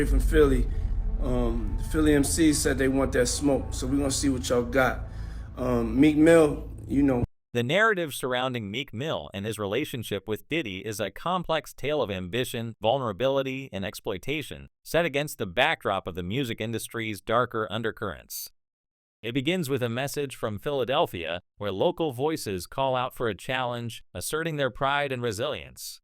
from Philly. Philly MC said they want that smoke, so we're gonna see what y'all got. Meek Mill, you know. The narrative surrounding Meek Mill and his relationship with Diddy is a complex tale of ambition, vulnerability, and exploitation, set against the backdrop of the music industry's darker undercurrents. It begins with a message from Philadelphia, where local voices call out for a challenge, asserting their pride and resilience.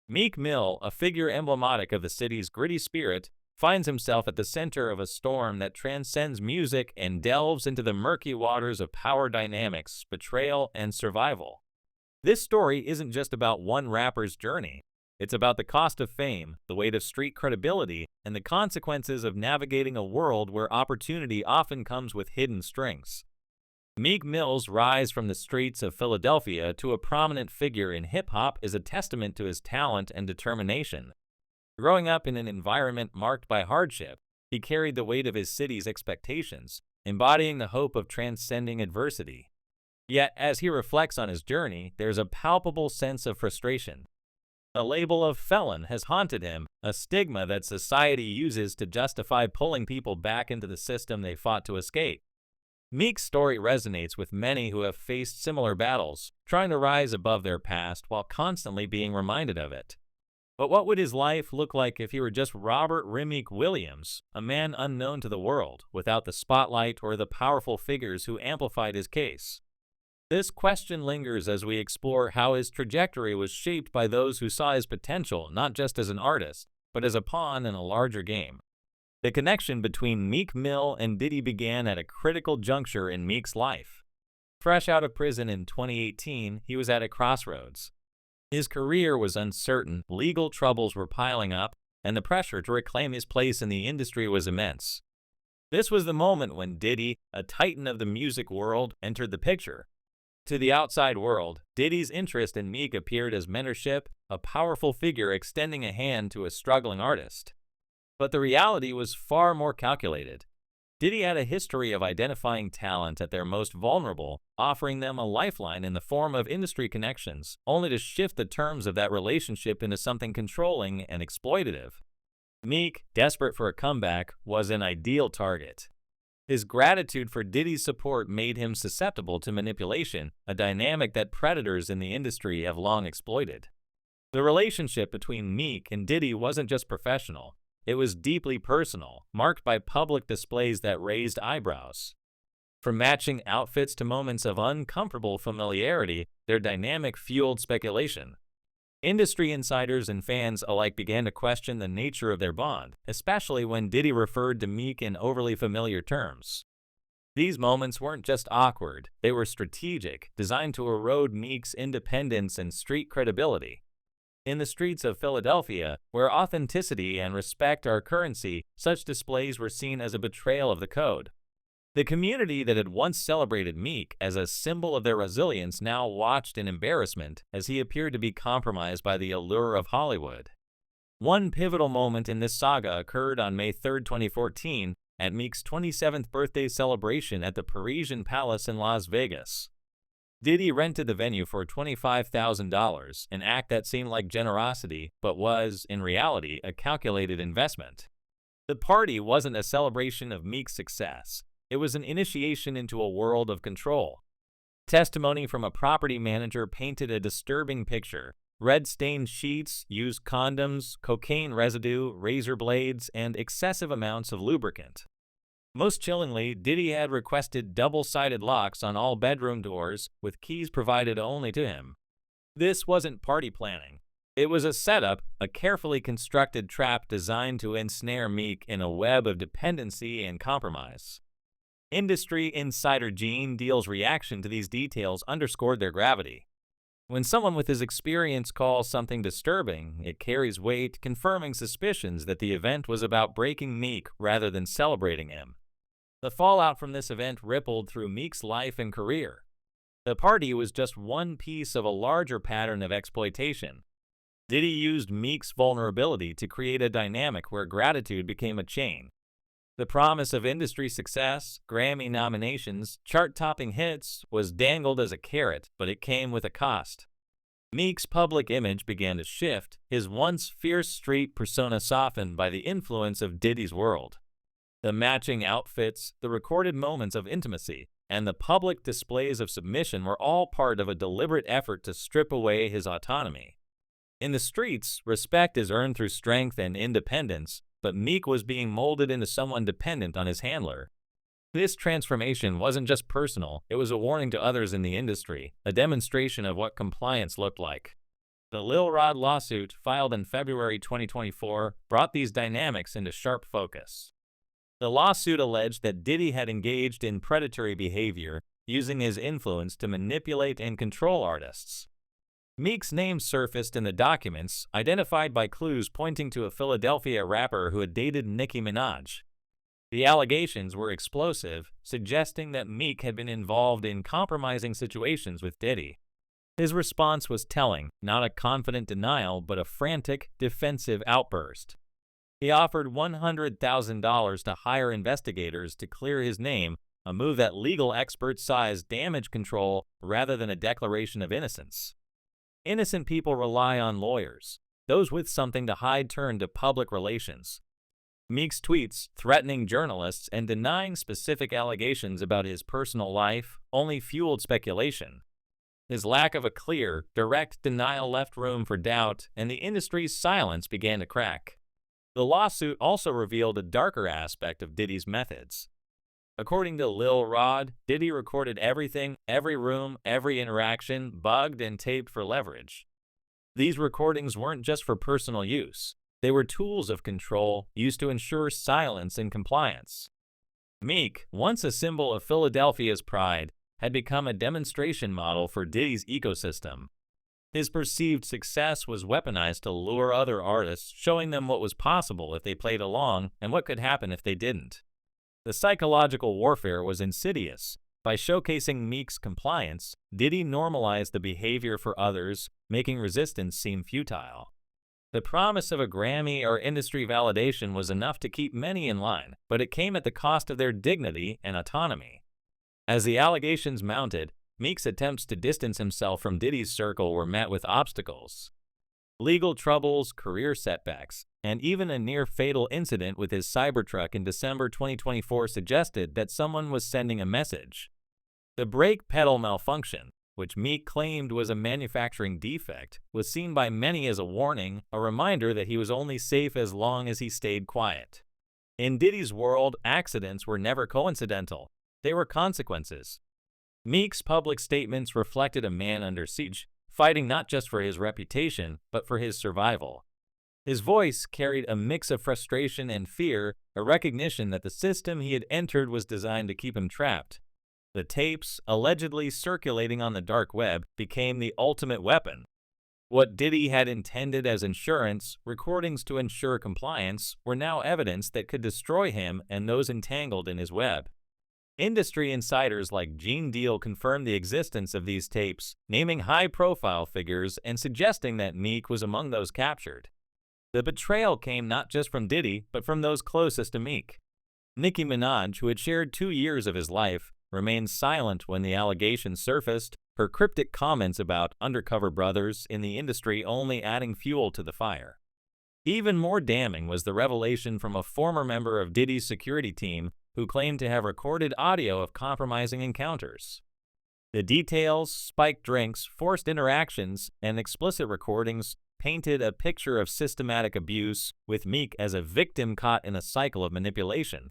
Meek Mill, a figure emblematic of the city's gritty spirit, finds himself at the center of a storm that transcends music and delves into the murky waters of power dynamics, betrayal, and survival. This story isn't just about one rapper's journey. It's about the cost of fame, the weight of street credibility, and the consequences of navigating a world where opportunity often comes with hidden strings. Meek Mill's rise from the streets of Philadelphia to a prominent figure in hip-hop is a testament to his talent and determination. Growing up in an environment marked by hardship, he carried the weight of his city's expectations, embodying the hope of transcending adversity. Yet, as he reflects on his journey, there's a palpable sense of frustration. The label of felon has haunted him, a stigma that society uses to justify pulling people back into the system they fought to escape. Meek's story resonates with many who have faced similar battles, trying to rise above their past while constantly being reminded of it. But what would his life look like if he were just Robert Remick Williams, a man unknown to the world, without the spotlight or the powerful figures who amplified his case? This question lingers as we explore how his trajectory was shaped by those who saw his potential not just as an artist, but as a pawn in a larger game. The connection between Meek Mill and Diddy began at a critical juncture in Meek's life. Fresh out of prison in 2018, he was at a crossroads. His career was uncertain, legal troubles were piling up, and the pressure to reclaim his place in the industry was immense. This was the moment when Diddy, a titan of the music world, entered the picture. To the outside world, Diddy's interest in Meek appeared as mentorship, a powerful figure extending a hand to a struggling artist. But the reality was far more calculated. Diddy had a history of identifying talent at their most vulnerable, offering them a lifeline in the form of industry connections, only to shift the terms of that relationship into something controlling and exploitative. Meek, desperate for a comeback, was an ideal target. His gratitude for Diddy's support made him susceptible to manipulation, a dynamic that predators in the industry have long exploited. The relationship between Meek and Diddy wasn't just professional. It was deeply personal, marked by public displays that raised eyebrows. From matching outfits to moments of uncomfortable familiarity, their dynamic fueled speculation. Industry insiders and fans alike began to question the nature of their bond, especially when Diddy referred to Meek in overly familiar terms. These moments weren't just awkward, they were strategic, designed to erode Meek's independence and street credibility. In the streets of Philadelphia, where authenticity and respect are currency, such displays were seen as a betrayal of the code. The community that had once celebrated Meek as a symbol of their resilience now watched in embarrassment as he appeared to be compromised by the allure of Hollywood. One pivotal moment in this saga occurred on May 3, 2014, at Meek's 27th birthday celebration at the Parisian Palace in Las Vegas. Diddy rented the venue for $25,000, an act that seemed like generosity, but was, in reality, a calculated investment. The party wasn't a celebration of Meek's success. It was an initiation into a world of control. Testimony from a property manager painted a disturbing picture. Red-stained sheets, used condoms, cocaine residue, razor blades, and excessive amounts of lubricant. Most chillingly, Diddy had requested double-sided locks on all bedroom doors, with keys provided only to him. This wasn't party planning. It was a setup, a carefully constructed trap designed to ensnare Meek in a web of dependency and compromise. Industry insider Gene Deal's reaction to these details underscored their gravity. When someone with his experience calls something disturbing, it carries weight, confirming suspicions that the event was about breaking Meek rather than celebrating him. The fallout from this event rippled through Meek's life and career. The party was just one piece of a larger pattern of exploitation. Diddy used Meek's vulnerability to create a dynamic where gratitude became a chain. The promise of industry success, Grammy nominations, chart-topping hits was dangled as a carrot, but it came with a cost. Meek's public image began to shift, his once fierce street persona softened by the influence of Diddy's world. The matching outfits, the recorded moments of intimacy, and the public displays of submission were all part of a deliberate effort to strip away his autonomy. In the streets, respect is earned through strength and independence, but Meek was being molded into someone dependent on his handler. This transformation wasn't just personal, it was a warning to others in the industry, a demonstration of what compliance looked like. The Lil Rod lawsuit, filed in February 2024, brought these dynamics into sharp focus. The lawsuit alleged that Diddy had engaged in predatory behavior, using his influence to manipulate and control artists. Meek's name surfaced in the documents, identified by clues pointing to a Philadelphia rapper who had dated Nicki Minaj. The allegations were explosive, suggesting that Meek had been involved in compromising situations with Diddy. His response was telling, not a confident denial, but a frantic, defensive outburst. He offered $100,000 to hire investigators to clear his name, a move that legal experts saw as damage control rather than a declaration of innocence. Innocent people rely on lawyers. Those with something to hide turn to public relations. Meek's tweets, threatening journalists and denying specific allegations about his personal life, only fueled speculation. His lack of a clear, direct denial left room for doubt, and the industry's silence began to crack. The lawsuit also revealed a darker aspect of Diddy's methods. According to Lil Rod, Diddy recorded everything, every room, every interaction, bugged and taped for leverage. These recordings weren't just for personal use. They were tools of control used to ensure silence and compliance. Meek, once a symbol of Philadelphia's pride, had become a demonstration model for Diddy's ecosystem. His perceived success was weaponized to lure other artists, showing them what was possible if they played along and what could happen if they didn't. The psychological warfare was insidious. By showcasing Meek's compliance, Diddy normalized the behavior for others, making resistance seem futile. The promise of a Grammy or industry validation was enough to keep many in line, but it came at the cost of their dignity and autonomy. As the allegations mounted, Meek's attempts to distance himself from Diddy's circle were met with obstacles. Legal troubles, career setbacks, and even a near-fatal incident with his Cybertruck in December 2024 suggested that someone was sending a message. The brake pedal malfunction, which Meek claimed was a manufacturing defect, was seen by many as a warning, a reminder that he was only safe as long as he stayed quiet. In Diddy's world, accidents were never coincidental. They were consequences. Meek's public statements reflected a man under siege, fighting not just for his reputation, but for his survival. His voice carried a mix of frustration and fear, a recognition that the system he had entered was designed to keep him trapped. The tapes, allegedly circulating on the dark web, became the ultimate weapon. What Diddy had intended as insurance, recordings to ensure compliance, were now evidence that could destroy him and those entangled in his web. Industry insiders like Gene Deal confirmed the existence of these tapes, naming high-profile figures and suggesting that Meek was among those captured. The betrayal came not just from Diddy, but from those closest to Meek. Nicki Minaj, who had shared 2 years of his life, remained silent when the allegations surfaced, her cryptic comments about undercover brothers in the industry only adding fuel to the fire. Even more damning was the revelation from a former member of Diddy's security team who claimed to have recorded audio of compromising encounters. The details, spiked drinks, forced interactions, and explicit recordings painted a picture of systematic abuse, with Meek as a victim caught in a cycle of manipulation.